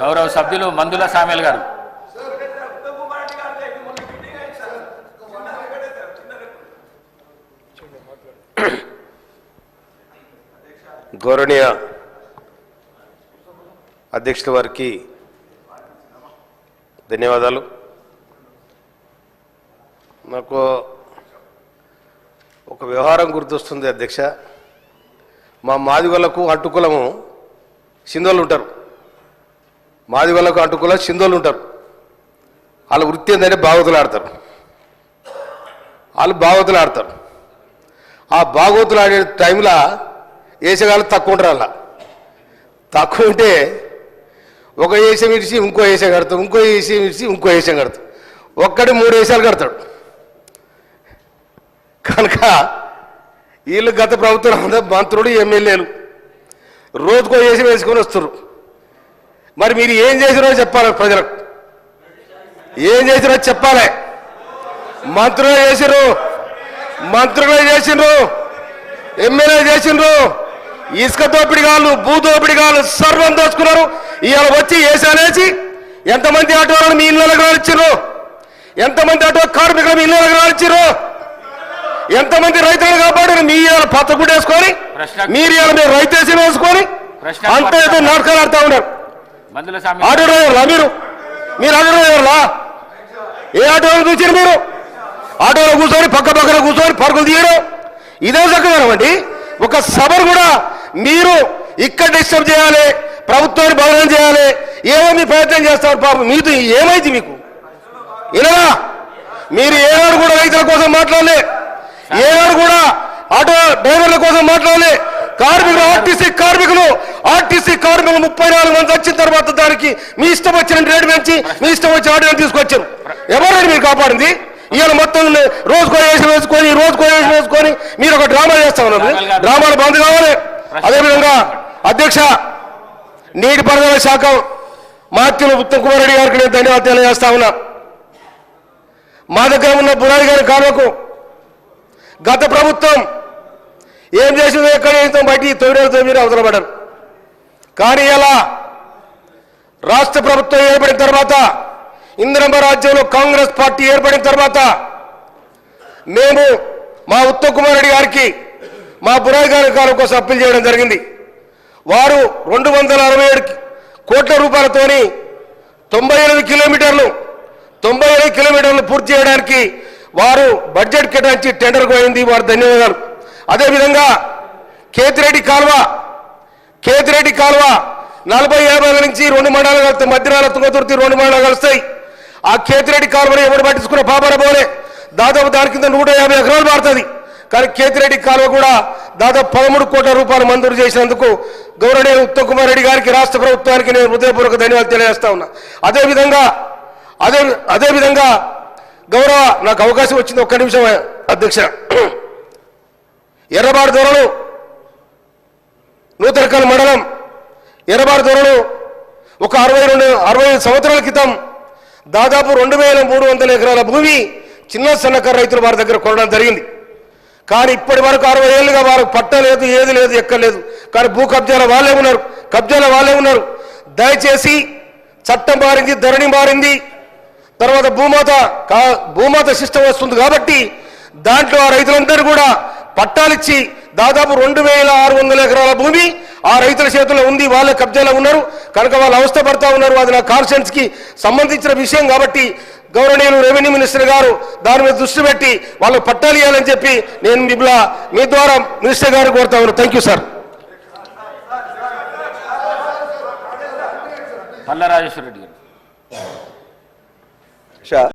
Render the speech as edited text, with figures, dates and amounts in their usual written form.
గౌరవ సభ్యులు మందుల సామేల్ గారు. గౌరవనీయ అధ్యక్షుల వారికి ధన్యవాదాలు. నాకు ఒక వ్యవహారం గుర్తొస్తుంది అధ్యక్ష. మా మాదిగోళ్లకు అడ్డుకులము సింధోళ్ళు ఉంటారు. మాదిగోళ్లకు అడ్డుకుల సింధోళ్ళు ఉంటారు. వాళ్ళ వృత్తి ఏంటంటే భాగవతులు ఆడతారు. వాళ్ళు భాగవతులు ఆడతారు. ఆ భాగవతులు ఆడే టైంలో వేసేగాళ్ళు తక్కువ ఉంటారు. అలా తక్కువ ఉంటే ఒక వేషం ఇడిచి ఇంకో వేషం కడతాం, ఇంకో వేషం ఇడిచి ఇంకో వేషం కడతాం. ఒక్కటి 3 వేషాలు కడతాడు. కనుక వీళ్ళు గత ప్రభుత్వం మంత్రులు ఎమ్మెల్యేలు రోజుకో వేషం వేసుకొని వస్తారు. మరి మీరు ఏం చేసిరో చెప్పాలి, ప్రజలకు ఏం చేసిరో చెప్పాలి. మంత్రులు చేసిర్రు, ఎమ్మెల్యే చేసిండ్రు, ఇసుక దోపిడిగాళ్ళు, భూ దోపిడిగాళ్ళు సర్వం దోచుకున్నారు. ఇవాళ వచ్చి వేసాలేసి ఎంతమంది ఆటోలను మీ ఇళ్ళకి రానిచ్చారు, ఎంతమంది ఆటో కార్మికులు మీ ఇళ్ళకి రానిచ్చారు, ఎంతమంది రైతులను కాపాడారు. మీ ఇవాళ పచ్చగుడ్డ వేసుకొని మీరు ఇవాళ మీరు రైతేసి వేసుకొని అంత ఏదో నాటకాలు ఆడుతూ ఉన్నారు. ఆటో డ్రైవర్లా మీరు ఆటో డ్రైవర్లా? ఏ ఆటోలో చూసారు మీరు? ఆటోలో కూర్చొని పక్కన కూర్చొని పరుగులు తీయడం ఇదే చక్కగానండి. ఒక సభను కూడా మీరు ఇక్కడ డిస్టర్బ్ చేయాలి, ప్రభుత్వాన్ని బదనం చేయాలి, ఏమో మీ ప్రయత్నం చేస్తారు. పాపం మీతో ఏమైంది మీకు? ఇలా మీరు ఏనాడు కూడా రైతుల కోసం మాట్లాడలే, ఏనాడు కూడా ఆటో డ్రైవర్ల కోసం మాట్లాడలే. కార్మికులు ఆర్టీసీ కార్మికులు 34 మంది వచ్చిన తర్వాత దానికి మీ ఇష్టం వచ్చిన రేటు పెంచి మీ ఇష్టం వచ్చిన ఆటోని తీసుకొచ్చారు. ఎవరైనా మీరు కాపాడింది? ఇవాళ మొత్తం రోజుకో వేషం వేసుకొని మీరు ఒక డ్రామా చేస్తా ఉన్నారు. డ్రామాలు బంద్ కావాలి. అదేవిధంగా అధ్యక్ష, నీటిపారుదల శాఖ మాత్యులు ఉత్తమ్ కుమార్ రెడ్డి గారికి నేను ధన్యవాదాలు తెలియజేస్తా ఉన్నా. మా దగ్గర ఉన్న బురాయి గారి కాలువకు గత ప్రభుత్వం ఏం చేసిందో ఎక్కడ బయటికి 9 అవతల పడ్డారు. కానీ ఇలా రాష్ట్ర ప్రభుత్వం ఏర్పడిన తర్వాత, ఇందిరమ్మ రాజ్యంలో కాంగ్రెస్ పార్టీ ఏర్పడిన తర్వాత మేము మా ఉత్తమ్ కుమార్ రెడ్డి గారికి, మా బురాయి గారి కాలం కోసం అప్పీల్ చేయడం జరిగింది. వారు 267 కోట్ల రూపాయలతోని 98 కిలోమీటర్లు పూర్తి చేయడానికి వారు బడ్జెట్ కేటాయించి టెండర్ పోయింది. వారు ధన్యవాదాలు. అదేవిధంగా కేతిరెడ్డి కాలువ 40-50 నుంచి 2 మండలాలు కలుస్తాయి. మధ్యరాల తుంగతుర్తి 2 మండలాలు కలుస్తాయి. ఆ కేతిరెడ్డి కాలువని ఎవరు పట్టించుకున్న పాపన పోలే. దాదాపు దాని కింద 150 ఎకరాలు మారుతుంది. కానీ కేతిరెడ్డి కాలువ కూడా దాదాపు 13 కోట్ల రూపాయలు మంజూరు చేసినందుకు గౌరవనీయ ఉత్తమ్ కుమార్ రెడ్డి గారికి, రాష్ట్ర ప్రభుత్వానికి నేను హృదయపూర్వక ధన్యవాదాలు తెలియజేస్తా ఉన్నా. అదేవిధంగా గౌరవ, నాకు అవకాశం వచ్చింది, ఒక్క నిమిషం అధ్యక్ష. ఎర్రబాడు దొరలు నూతనకల్ మండలం ఎర్రబాడు దొరలు ఒక 60 సంవత్సరాల క్రితం దాదాపు 2300 ఎకరాల భూమి చిన్న సన్నకారు రైతులు వారి దగ్గర కొనడం జరిగింది. కానీ ఇప్పటి వరకు 60 ఏళ్ళుగా వారికి పట్టలేదు, ఏది లేదు, ఎక్కలేదు. కానీ భూ కబ్జాల వాళ్ళే ఉన్నారు. దయచేసి చట్టం మారింది, ధరణి మారింది, తర్వాత భూమాత సిస్టమ్ వస్తుంది. కాబట్టి దాంట్లో ఆ రైతులందరూ కూడా పట్టాలిచ్చి దాదాపు 2600 ఎకరాల భూమి ఆ రైతుల చేతుల్లో ఉంది. వాళ్ళే కబ్జాలో ఉన్నారు. కనుక వాళ్ళు అవస్థ పడతా ఉన్నారు. అది నా కాన్స్టిట్యూన్సీకి సంబంధించిన విషయం కాబట్టి గౌరవనీయులు రెవెన్యూ మినిస్టర్ గారు దాని మీద దృష్టి పెట్టి వాళ్ళకు పట్టాలు ఇవ్వాలని చెప్పి నేను మీ ద్వారా మినిస్టర్ గారు కోరుతా ఉన్నాను. Thank you sir. Palla Rajeshwara Reddy గారు.